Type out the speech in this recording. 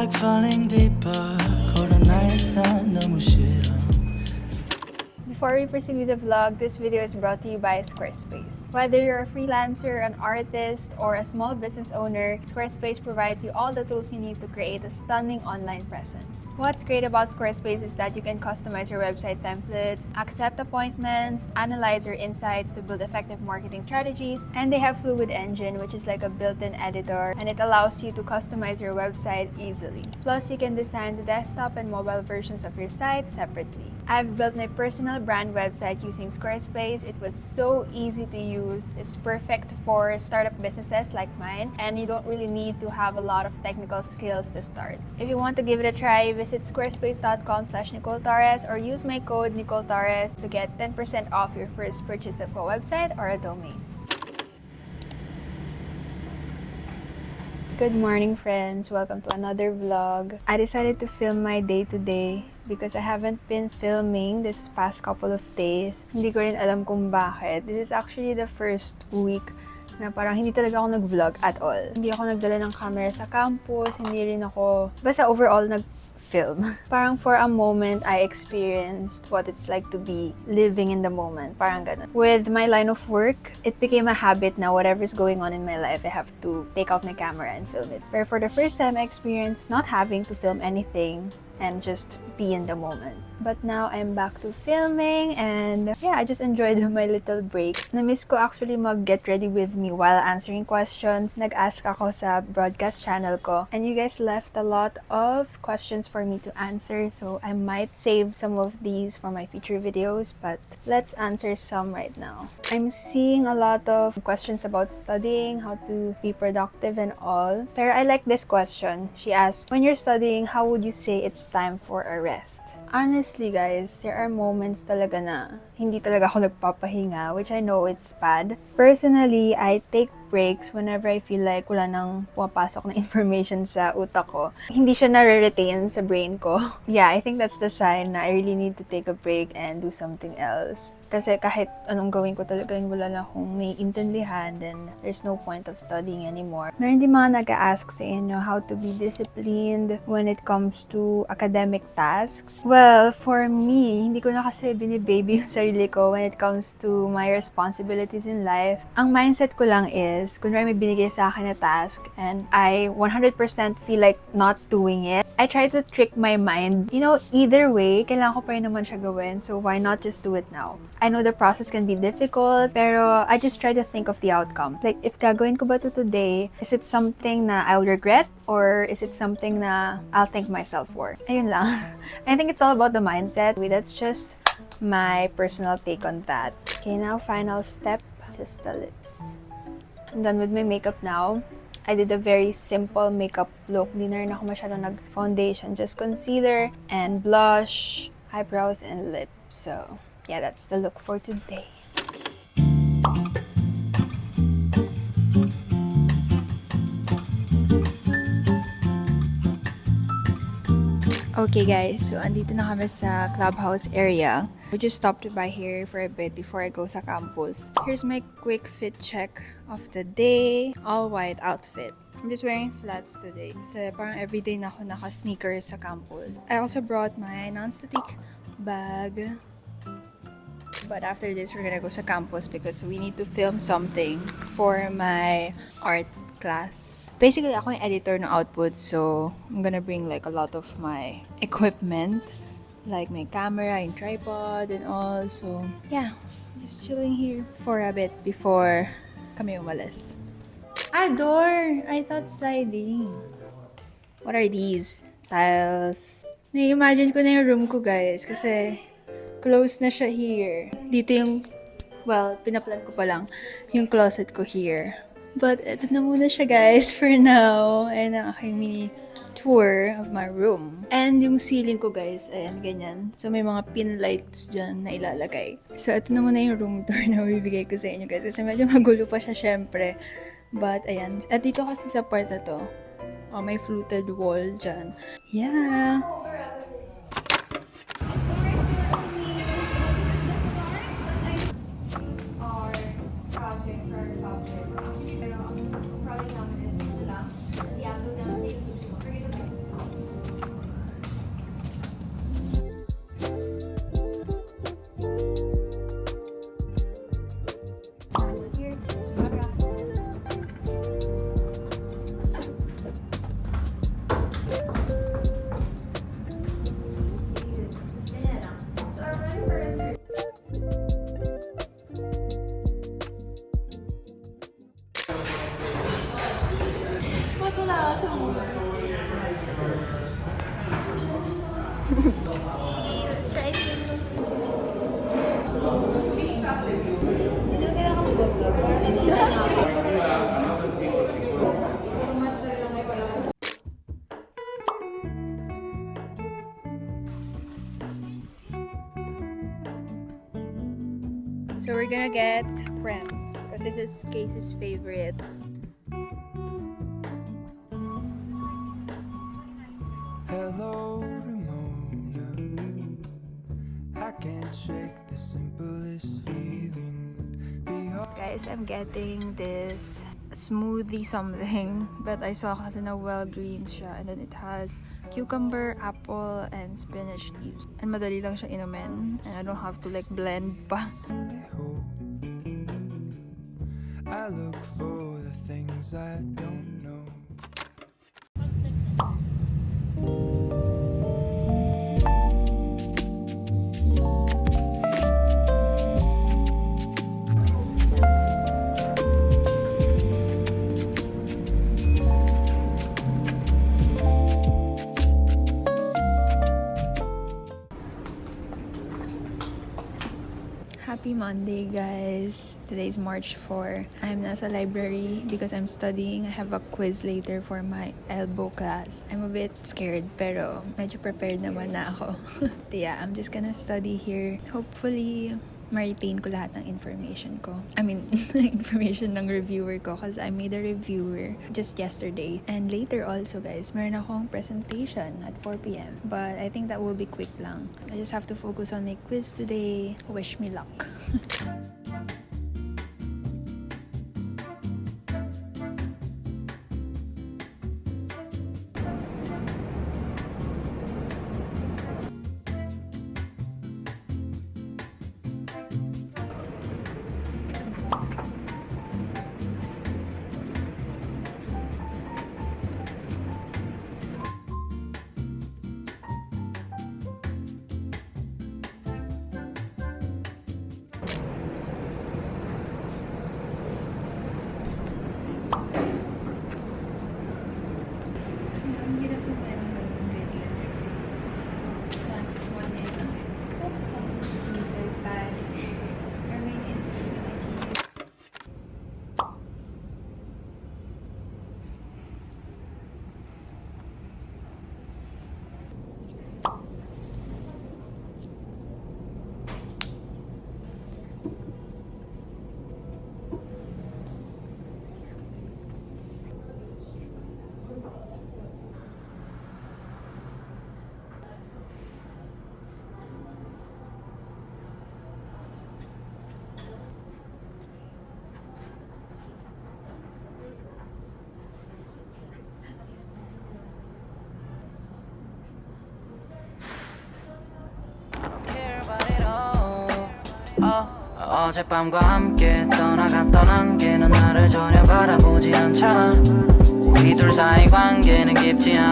like falling deeper. Cold nights na 너무 싫어. Before we proceed with the vlog, this video is brought to you by Squarespace. Whether you're a freelancer, an artist, or a small business owner, Squarespace provides you all the tools you need to create a stunning online presence. What's great about Squarespace is that you can customize your website templates, accept appointments, analyze your insights to build effective marketing strategies, and they have Fluid Engine, which is like a built-in editor, and it allows you to customize your website easily. Plus, you can design the desktop and mobile versions of your site separately. I've built my personal brand website using Squarespace. It was so easy to use. It's perfect for startup businesses like mine, and you don't really need to have a lot of technical skills to start. If you want to give it a try, visit squarespace.com/nicoletorres or use my code nicoletorres to get 10% off your first purchase of a website or a domain. Good morning, friends. Welcome to another vlog. I decided to film my day-to-day because I haven't been filming this past couple of days. Hindi ko rin alam kung bakit. This is actually the first week na parang hindi talaga ako nag-vlog at all. Hindi ako nagdala ng camera sa campus, hindi rin ako, basta overall nag-film. Parang for a moment, I experienced what it's like to be living in the moment. Parang ganun. With my line of work, it became a habit na whatever's going on in my life, I have to take out my camera and film it. But for the first time, I experienced not having to film anything and just be in the moment. But now I'm back to filming and yeah, I just enjoyed my little break. Na-miss ko actually mag-get ready with me while answering questions. Nag-ask ako sa broadcast channel ko and you guys left a lot of questions for me to answer, so I might save some of these for my future videos, but let's answer some right now. I'm seeing a lot of questions about studying, how to be productive and all. Pero I like this question. She asked, when you're studying, how would you say it's time for a rest? Honestly, guys, there are moments talaga na hindi talaga ako nagpapahinga, which I know it's bad. Personally, I take breaks whenever I feel like wala nang pumapasok na information sa utak ko. Hindi siya nare-retain sa brain ko. Yeah, I think that's the sign na I really need to take a break and do something else. Kasi kahit anong gawin ko talaga yung wala na akong naiintindihan, then there's no point of studying anymore. Meron din mga nag-a-ask sa inyo how to be disciplined when it comes to academic tasks. Well, for me, hindi ko na kasi binibaby yung sarili ko when it comes to my responsibilities in life. Ang mindset ko lang is, kunwari may binigay sa akin na task and I 100% feel like not doing it, I try to trick my mind. You know, either way, kailangan ko pa rin naman siya gawin, so why not just do it now? I know the process can be difficult, pero I just try to think of the outcome. Like, if gagawin ko ba ito today, is it something na I'll regret? Or is it something na I'll thank myself for? Ayun lang. I think it's all about the mindset. That's just my personal take on that. Okay, now final step, just the lips. I'm done with my makeup now. I did a very simple makeup look. Hindi na rin ako masyadong nag-foundation. Just concealer and blush, eyebrows, and lips. So, yeah, that's the look for today. Okay guys, so andito na kami sa clubhouse area. We just stopped by here for a bit before I go sa campus. Here's my quick fit check of the day. All white outfit. I'm just wearing flats today. So parang everyday na ako naka-sneakers sa campus. I also brought my non-static bag. But after this, we're gonna go sa campus because we need to film something for my art class. Basically, ako yung editor ng output, so I'm gonna bring like a lot of my equipment, like my camera and tripod and all. So yeah, just chilling here for a bit before kami umalis. Door! I thought sliding. What are these? Tiles. Na-imagine ko na yung room ko, guys, kasi close na siya here. Dito yung, well, pinaplan ko pa lang yung closet ko here. But eto na muna siya, guys, for now. Ayan ang aking mini tour of my room. And yung ceiling ko, guys, ayan, ganyan. So may mga pin lights dyan na ilalagay. So eto na muna yung room tour na bibigay ko sa inyo, guys. Kasi medyo magulo pa siya, syempre. But ayan. At dito kasi sa part na to, may fluted wall dyan. Yeah. So we're gonna get Prem because this is Casey's favorite. Hello, Ramona. I can't shake the simplest feeling. Guys, I'm getting this smoothie something, but I saw kasi na well-greens siya, and then it has cucumber, apple, and spinach leaves. And madali lang siya inumin, and I don't have to like blend pa. I look for the things I don't know. Happy Monday, guys. Today's March 4. I'm nasa library because I'm studying. I have a quiz later for my elbow class. I'm a bit scared pero medyo prepared naman na ako. Yeah, I'm just gonna study here. Hopefully, ma-retain ko lahat ng information ko. I mean, information ng reviewer ko because I made a reviewer just yesterday. And later also, guys, meron akong presentation at 4 p.m. But I think that will be quick lang. I just have to focus on my quiz today. Wish me luck. 어젯밤과 함께 떠나갔던 안개는 나를 전혀 바라보지 않잖아. 이 둘 사이 관계는 깊지 않아.